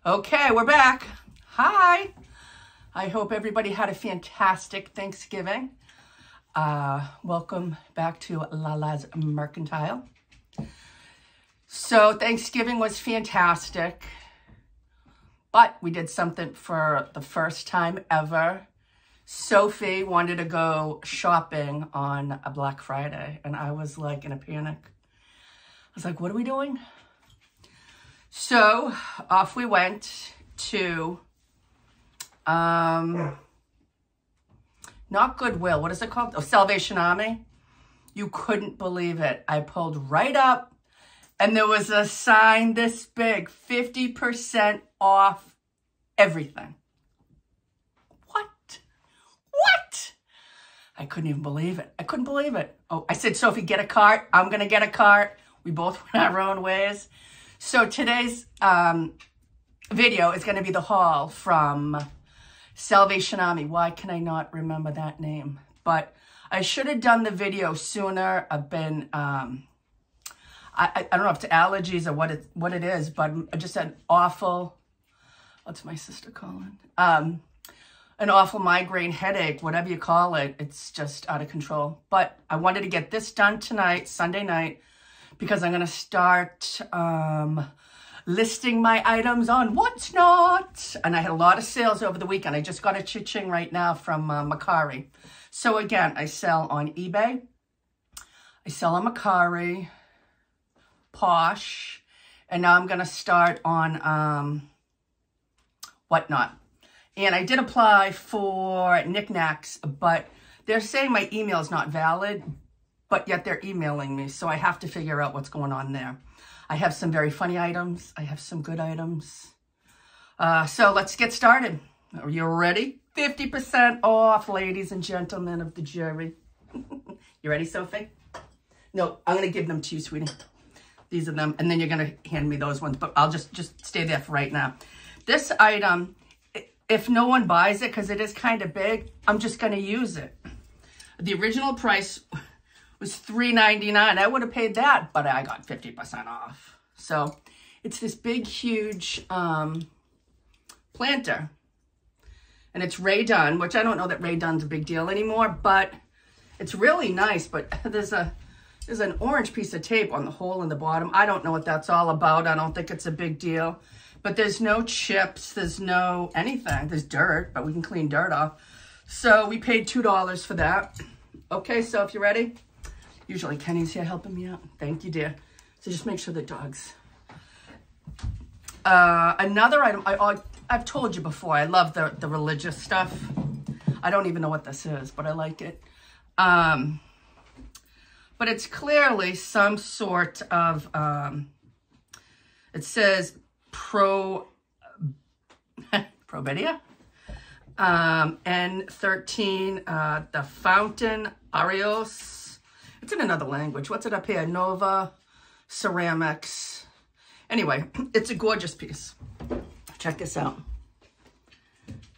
Okay, we're back. Hi. I hope everybody had a fantastic Thanksgiving. Welcome back to Lala's Mercantile. So Thanksgiving was fantastic, but we did something for the first time ever. Sophie wanted to go shopping on a Black Friday, and I was like in a panic. I was like, what are we doing? So off we went to, not Goodwill, what is it called? Oh, Salvation Army. You couldn't believe it. I pulled right up and there was a sign this big, 50% off everything. What? I couldn't even believe it. I couldn't believe it. Oh, I said, Sophie, get a cart. I'm going to get a cart. We both went our own ways. So today's video is going to be the haul from Salvation Army. Why can I not remember that name? But I should have done the video sooner. I've been, I don't know if it's allergies or what it is, but I just had awful, what's my sister calling? An awful migraine headache, whatever you call it. It's just out of control. But I wanted to get this done tonight, Sunday night, because I'm going to start listing my items on What's Not. And I had a lot of sales over the weekend. I just got a cha-ching right now from Mercari. So again, I sell on eBay. I sell on Mercari, Posh, and now I'm going to start on Whatnot. And I did apply for knickknacks, but they're saying my email is not valid, but yet they're emailing me. So I have to figure out what's going on there. I have some very funny items. I have some good items. So let's get started. Are you ready? 50% off, ladies and gentlemen of the jury. You ready, Sophie? No, I'm going to give them to you, sweetie. These are them. And then you're going to hand me those ones. But I'll just stay there for right now. This item, if no one buys it, because it is kind of big, I'm just going to use it. The original price was $3.99. I would have paid that, but I got 50% off. So it's this big, huge planter. And it's Rae Dunn, which I don't know that Rae Dunn's a big deal anymore, but it's really nice. But there's an orange piece of tape on the hole in the bottom. I don't know what that's all about. I don't think it's a big deal. But there's no chips. There's no anything. There's dirt, but we can clean dirt off. So we paid $2 for that. Okay, so if you're ready. Usually Kenny's here helping me out. Thank you, dear. So just make sure the dogs. Another item, I've told you before, I love the religious stuff. I don't even know what this is, but I like it. But it's clearly some sort of, it says Probidia. N13, the Fountain Arios. It's in another language. What's it up here? Nova Ceramics. Anyway, it's a gorgeous piece. Check this out.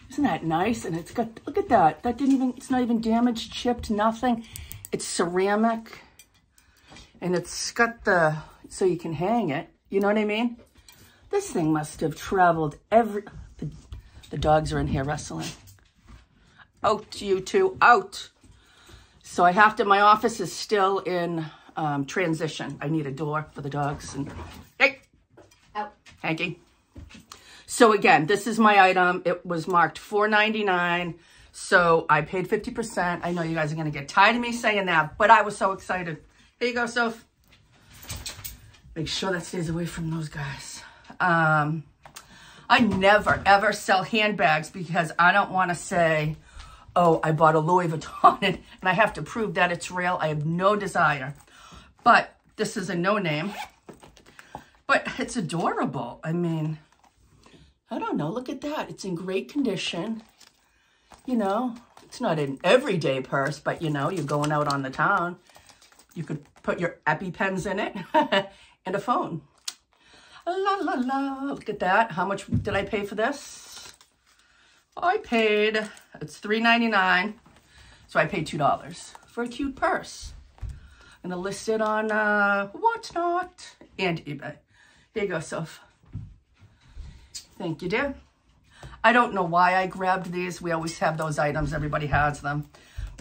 Isn't that nice? And it's got, look at that. That didn't even, it's not even damaged, chipped, nothing. It's ceramic. And it's got the, so you can hang it. You know what I mean? This thing must have traveled the dogs are in here wrestling. Out, you two, out. So I have to, my office is still in transition. I need a door for the dogs. And hey, out, Hanky. So again, this is my item. It was marked $4.99. So I paid 50%. I know you guys are going to get tired of me saying that, but I was so excited. Here you go, Soph. Make sure that stays away from those guys. I never, ever sell handbags because I don't want to say, oh, I bought a Louis Vuitton and I have to prove that it's real. I have no desire. But this is a no-name. But it's adorable. I mean, I don't know. Look at that. It's in great condition. You know, it's not an everyday purse, but, you know, you're going out on the town. You could put your EpiPens in it and a phone. La, la, la. Look at that. How much did I pay for this? I paid, it's $3.99. So I paid $2 for a cute purse. I'm going to list it on What's Not and eBay. Here you go, Soph. Thank you, dear. I don't know why I grabbed these. We always have those items. Everybody has them.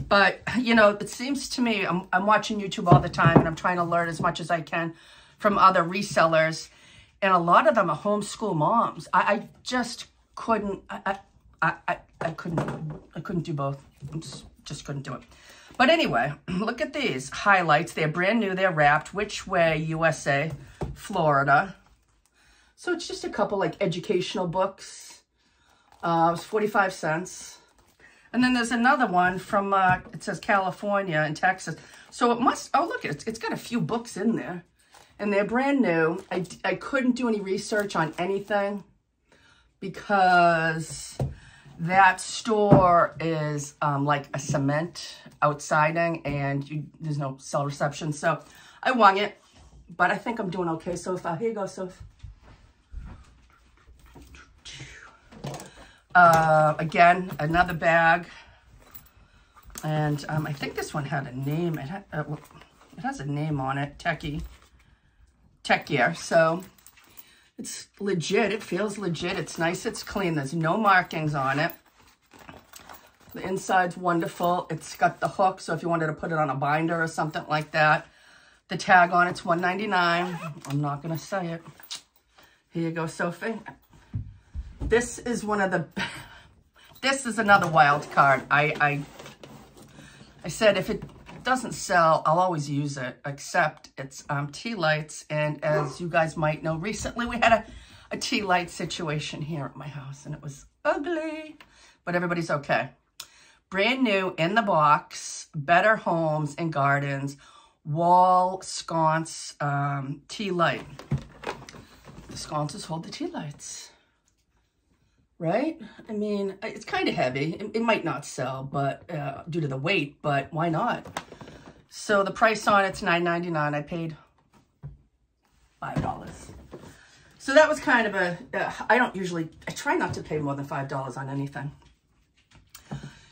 But, you know, it seems to me, I'm watching YouTube all the time, and I'm trying to learn as much as I can from other resellers. And a lot of them are homeschool moms. I just couldn't, I couldn't do both. Just couldn't do it. But anyway, look at these highlights. They're brand new. They're wrapped. Which Way, USA, Florida. So it's just a couple like educational books. It was 45 cents. And then there's another one from, it says California and Texas. So it must, oh look, it's got a few books in there. And they're brand new. I couldn't do any research on anything because that store is like a cement outsiding and there's no cell reception. So I wung it, but I think I'm doing okay so far. Here you go, Soph. Again, another bag. And I think this one had a name. It has a name on it, Tech Gear. So it's legit. It feels legit. It's nice. It's clean. There's no markings on it. The inside's wonderful. It's got the hook, so if you wanted to put it on a binder or something like that. The tag on it's $1.99. I'm not going to say it. Here you go, Sophie. This is one of the... This is another wild card. I said if it doesn't sell, I'll always use it, except it's tea lights. And as you guys might know, recently we had a tea light situation here at my house, and it was ugly, but everybody's okay. Brand new in the box, Better Homes and Gardens, wall sconce tea light. The sconces hold the tea lights, right? I mean, it's kind of heavy. It might not sell, but due to the weight, but why not? So the price on it's $9.99. I paid $5. So that was kind of a, I try not to pay more than $5 on anything.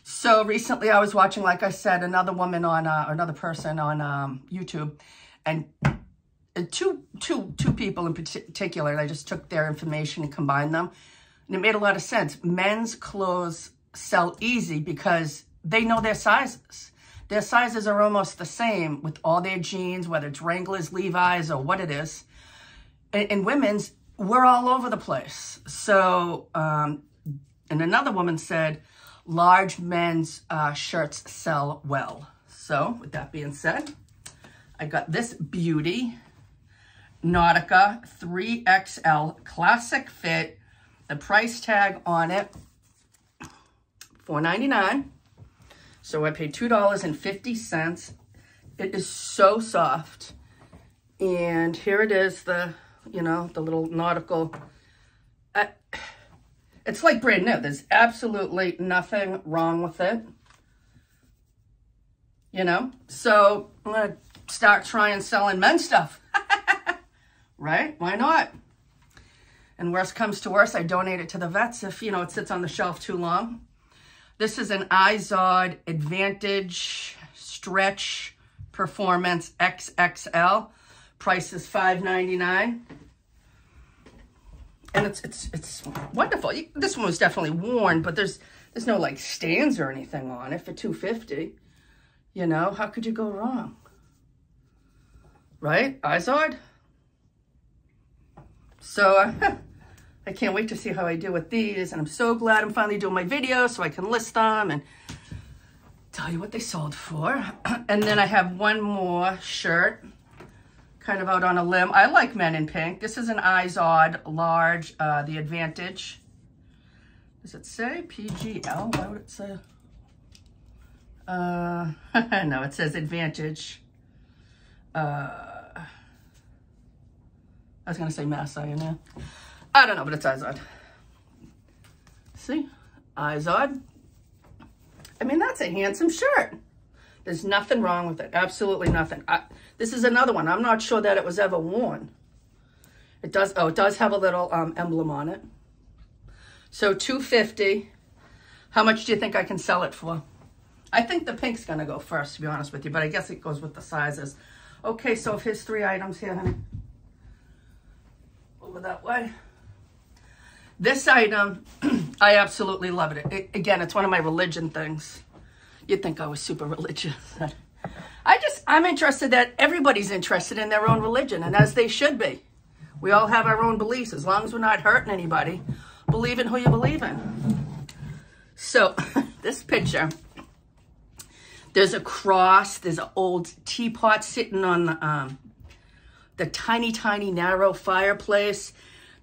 So recently I was watching, like I said, another woman on, another person on YouTube, and two people in particular, and I just took their information and combined them. And it made a lot of sense. Men's clothes sell easy because they know their sizes. Their sizes are almost the same with all their jeans, whether it's Wranglers, Levi's, or what it is. And women's, we're all over the place. So, and another woman said, large men's shirts sell well. So, with that being said, I got this beauty, Nautica 3XL Classic Fit. The price tag on it, $4.99. So I paid $2.50. It is so soft. And here it is, the, you know, the little nautical. It's like brand new. There's absolutely nothing wrong with it. You know? So I'm going to start trying selling men's stuff. Right? Why not? And worst comes to worst, I donate it to the vets if, you know, it sits on the shelf too long. This is an Izod Advantage Stretch Performance XXL. Price is $5.99. And it's wonderful. This one was definitely worn, but there's no like stains or anything on it for $2.50. You know, how could you go wrong? Right? Izod? So, I can't wait to see how I do with these, and I'm so glad I'm finally doing my videos so I can list them and tell you what they sold for. And then I have one more shirt, kind of out on a limb. I like Men in Pink. This is an Izod large, the Advantage. Does it say PGL? Why would it say? No, it says Advantage. I was going to say Mass INA. I don't know, but it's Izod. See? Izod. I mean, that's a handsome shirt. There's nothing wrong with it. Absolutely nothing. This is another one. I'm not sure that it was ever worn. It does, oh, it does have a little emblem on it. So $2.50. How much do you think I can sell it for? I think the pink's going to go first, to be honest with you, but I guess it goes with the sizes. Okay, so if here's 3 items here, honey. Over that way. This item, I absolutely love it. Again, it's one of my religion things. You'd think I was super religious. I'm interested that everybody's interested in their own religion, and as they should be. We all have our own beliefs. As long as we're not hurting anybody, believe in who you believe in. So, this picture, there's a cross, there's an old teapot sitting on the tiny, tiny, narrow fireplace.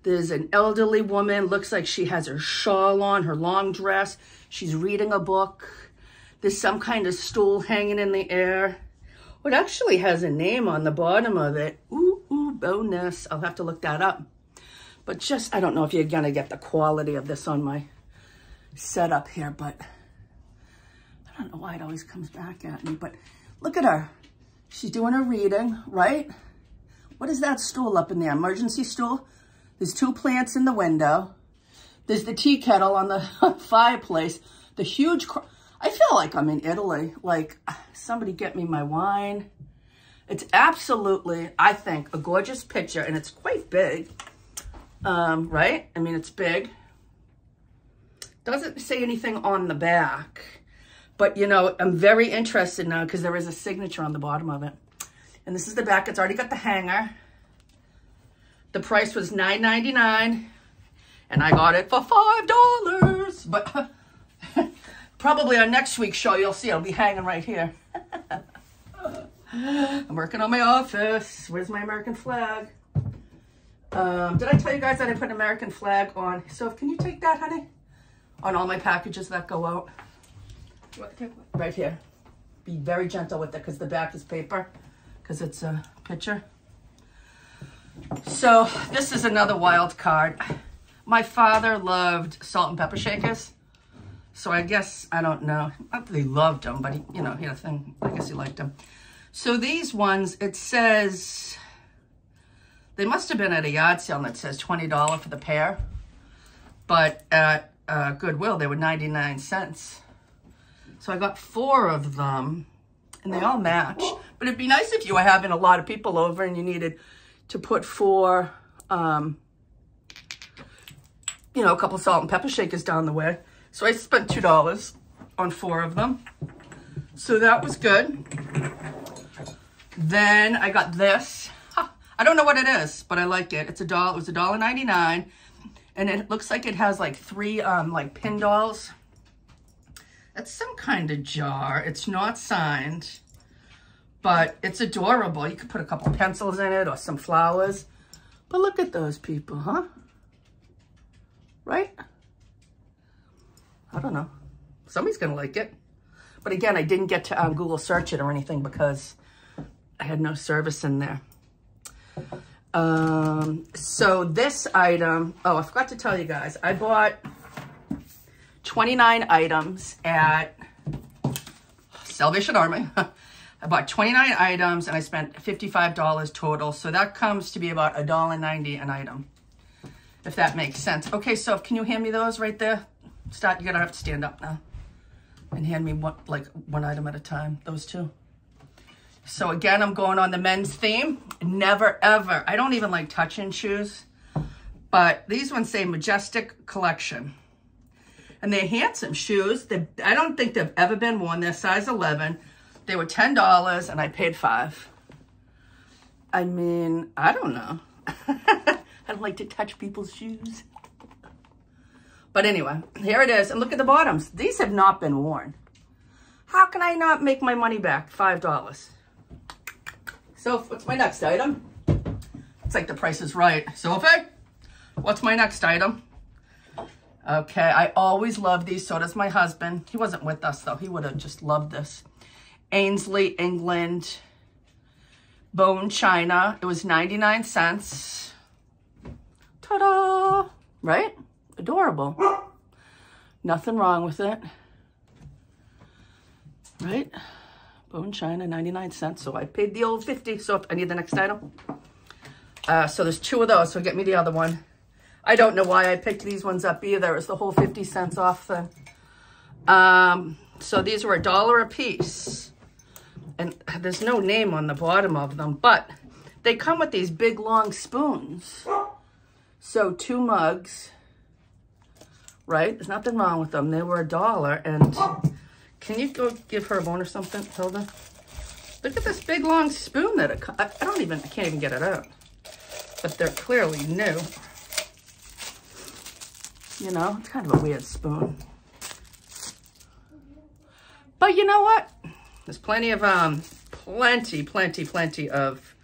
There's an elderly woman, looks like she has her shawl on, her long dress. She's reading a book. There's some kind of stool hanging in the air. It actually has a name on the bottom of it. Ooh, bonus. I'll have to look that up. But just, I don't know if you're going to get the quality of this on my setup here, but I don't know why it always comes back at me. But look at her. She's doing her reading, right? What is that stool up in there? Emergency stool? There's two plants in the window. There's the tea kettle on the fireplace. The huge... I feel like I'm in Italy. Like, somebody get me my wine. It's absolutely, I think, a gorgeous picture, and it's quite big, right? I mean, it's big. Doesn't say anything on the back, but, you know, I'm very interested now because there is a signature on the bottom of it. And this is the back. It's already got the hanger. The price was $9.99, and I got it for $5. But... probably on next week's show, you'll see it'll be hanging right here. I'm working on my office. Where's my American flag? Did I tell you guys that I put an American flag on? So can you take that, honey? On all my packages that go out. Right here. Be very gentle with it because the back is paper. Because it's a picture. So this is another wild card. My father loved salt and pepper shakers. So I guess, I don't know, not that he loved them, but he, you know, he had a thing, I guess he liked them. So these ones, it says, they must have been at a yard sale and it says $20 for the pair. But at Goodwill, they were 99 cents. So I got 4 of them and they all match. But it'd be nice if you were having a lot of people over and you needed to put 4, you know, a couple salt and pepper shakers down the way. So I spent $2 on 4 of them. So that was good. Then I got this. I don't know what it is, but I like it. It's $1. It was $1.99. And it looks like it has like 3 like pin dolls. That's some kind of jar. It's not signed, but it's adorable. You could put a couple pencils in it or some flowers. But look at those people, huh? Right? I don't know. Somebody's going to like it. But again, I didn't get to Google search it or anything because I had no service in there. So this item, oh, I forgot to tell you guys. I bought 29 items at Salvation Army. I bought 29 items and I spent $55 total. So that comes to be about $1.90 an item, if that makes sense. Okay, so can you hand me those right there? You're gonna have to stand up now and hand me one item at a time, those 2. So again, I'm going on the men's theme. Never ever, I don't even like touching shoes, but these ones say Majestic Collection. And they're handsome shoes. I don't think they've ever been worn. They're size 11. They were $10 and I paid $5. I mean, I don't know. I don't like to touch people's shoes. But anyway, here it is. And look at the bottoms. These have not been worn. How can I not make my money back? $5. So what's my next item? It's like The Price is Right. Sophie, what's my next item? Okay, I always love these. So does my husband. He wasn't with us though. He would have just loved this. Ainsley, England, bone china. It was 99 cents. Ta-da! Right? Adorable. Nothing wrong with it. Right? Bone china, 99 cents. So I paid the old 50. So I need the next item. So there's 2 of those. So get me the other one. I don't know why I picked these ones up either. It's the whole 50 cents off thing. So these were $1 a piece. And there's no name on the bottom of them. But they come with these big long spoons. So 2 mugs. right? There's nothing wrong with them. They were $1. And can you go give her a bone or something, Hilda? Look at this big long spoon that I can't even get it out. But they're clearly new. You know, it's kind of a weird spoon. But you know what? There's plenty of, plenty of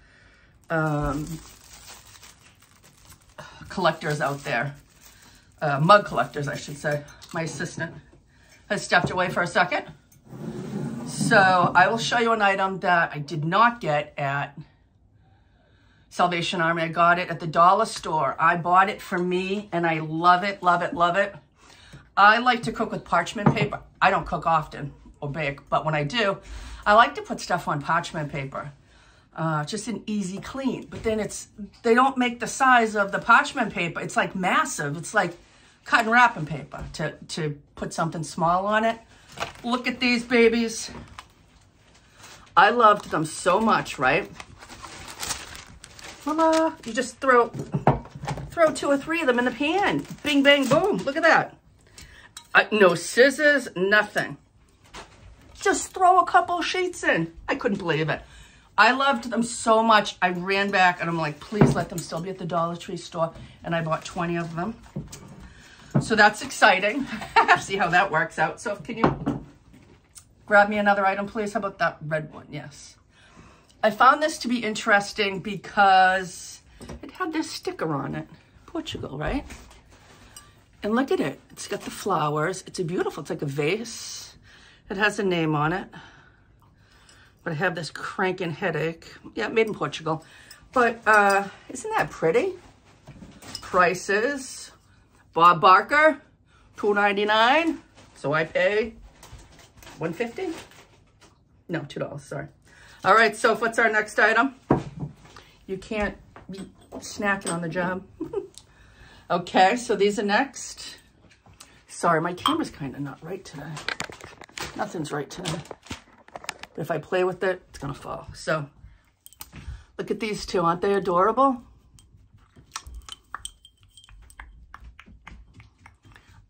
collectors out there. Mug collectors, I should say. My assistant has stepped away for a second. So I will show you an item that I did not get at Salvation Army. I got it at the dollar store. I bought it for me and I love it, love it, love it. I like to cook with parchment paper. I don't cook often or bake, but when I do, I like to put stuff on parchment paper. Just an easy clean. But then they don't make the size of the parchment paper. It's like massive. It's like cotton wrapping paper to put something small on it. Look at these babies. I loved them so much, right? Mama, you just throw 2 or 3 of them in the pan. Bing, bang, boom. Look at that. No scissors, nothing. Just throw a couple sheets in. I couldn't believe it. I loved them so much. I ran back and I'm like, please let them still be at the Dollar Tree store. And I bought 20 of them. So that's exciting. See how that works out. So can you grab me another item, please? How about that red one? Yes. I found this to be interesting because it had this sticker on it. Portugal, right? And look at it. It's got the flowers. It's beautiful. It's like a vase. It has a name on it. But I have this cranking headache. Yeah, made in Portugal. But isn't that pretty? Prices. Bob Barker, $2.99. So I pay $1.50? No, $2, sorry. All right, so what's our next item? You can't be snacking on the job. Okay, so these are next. Sorry, my camera's kind of not right today. Nothing's right today. But if I play with it, it's gonna fall. So look at these two, aren't they adorable?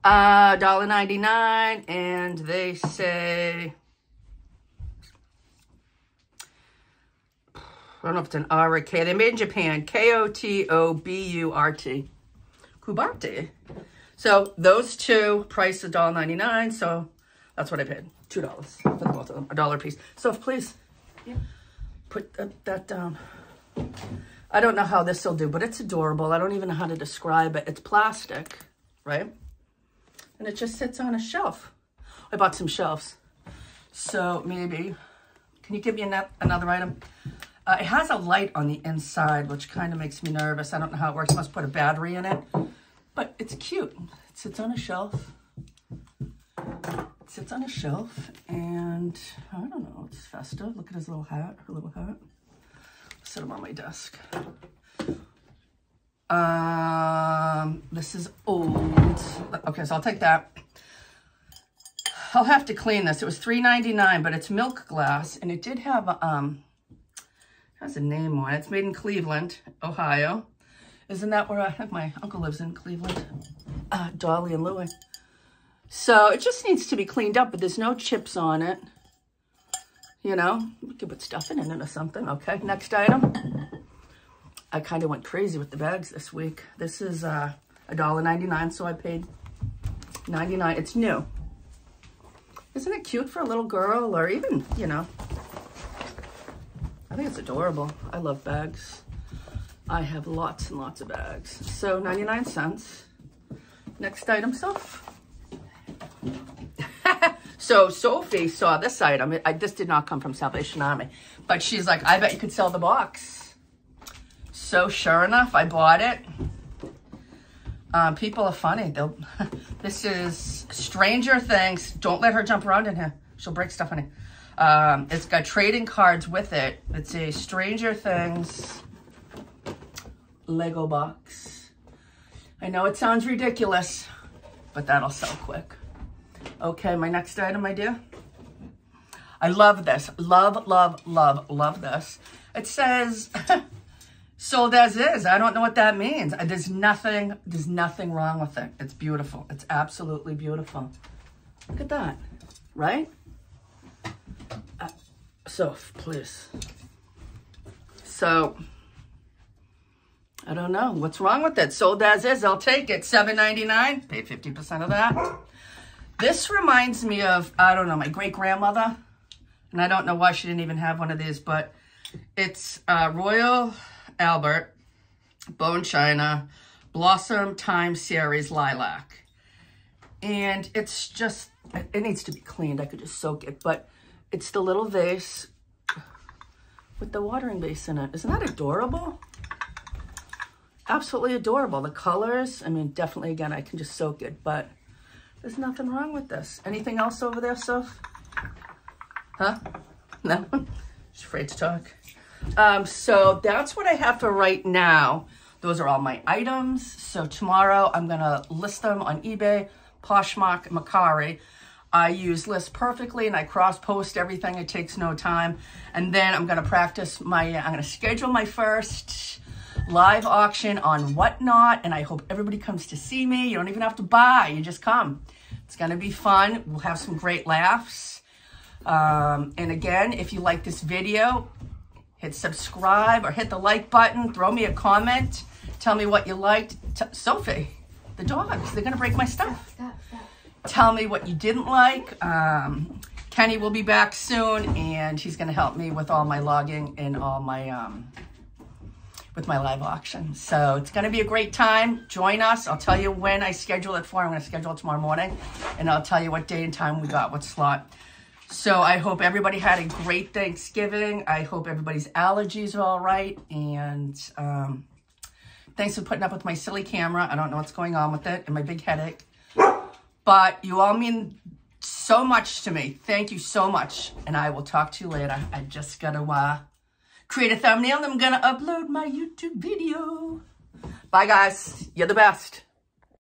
$1.99, and they say, I don't know if it's an R or a K. They're made in Japan. K-O-T-O-B-U-R-T. Kubarte. So those two, price is $1.99. So that's what I paid. $2 for the both of them. $1 a piece. So please put that down. I don't know how this will do, but it's adorable. I don't even know how to describe it. It's plastic, right? And it just sits on a shelf. I bought some shelves. So maybe, can you give me another item? It has a light on the inside, which kind of makes me nervous. I don't know how it works. I must put a battery in it. But it's cute. It sits on a shelf. It sits on a shelf. And I don't know. It's festive. Look at his little hat. Her little hat. Set him on my desk. This is old. Okay, so I'll take that. I'll have to clean this. It was $3.99, but it's milk glass. And it did have has a name on it. It's made in Cleveland, Ohio. Isn't that where I think my uncle lives in Cleveland? Dolly and Louie. So it just needs to be cleaned up, but there's no chips on it. You know, we could put stuffing in it or something. Okay, next item. I kind of went crazy with the bags this week. This is $1.99, so I paid $99. It's new. Isn't it cute for a little girl or even, you know? I think it's adorable. I love bags. I have lots and lots of bags. So 99 cents. Next item, Soph. So Sophie saw this item. This did not come from Salvation Army. But she's like, I bet you could sell the box. So sure enough, I bought it. People are funny. This is Stranger Things. Don't let her jump around in here. She'll break stuff in it. It's got trading cards with it. It's a Stranger Things Lego box. I know it sounds ridiculous, but that'll sell quick. Okay, my next item, my dear. I love this. Love, love, love, love this. It says sold as is. I don't know what that means. There's nothing wrong with it. It's beautiful. It's absolutely beautiful. Look at that, right? So, please. So, I don't know. What's wrong with it? Sold as is. I'll take it. $7.99. Pay 50% of that. This reminds me of, I don't know, my great-grandmother. And I don't know why she didn't even have one of these, but it's Royal Albert Bone China Blossom Time Series Lilac. And it's just, it needs to be cleaned. I could just soak it, but it's the little vase with the watering base in it. Isn't that adorable? Absolutely adorable. The colors, I mean, definitely, again, I can just soak it, but there's nothing wrong with this. Anything else over there, Soph? Huh? No? She's afraid to talk. So that's what I have for right now. Those are all my items. So tomorrow I'm going to list them on eBay, Poshmark, Mercari. I use List Perfectly and I cross-post everything. It takes no time. And then I'm going to practice my, I'm going to schedule my first live auction on Whatnot. And I hope everybody comes to see me. You don't even have to buy. You just come. It's going to be fun. We'll have some great laughs. And again, if you like this video, hit subscribe or hit the like button. Throw me a comment. Tell me what you liked. Sophie, the dogs, they're going to break my stuff. Stop. Tell me what you didn't like. Kenny will be back soon, and he's going to help me with all my logging and all my, with my live auction. So it's going to be a great time. Join us. I'll tell you when I schedule it for. I'm going to schedule it tomorrow morning, and I'll tell you what day and time we got, what slot. So I hope everybody had a great Thanksgiving. I hope everybody's allergies are all right. And thanks for putting up with my silly camera. I don't know what's going on with it and my big headache. But you all mean so much to me. Thank you so much. And I will talk to you later. I just got to create a thumbnail and I'm going to upload my YouTube video. Bye, guys. You're the best.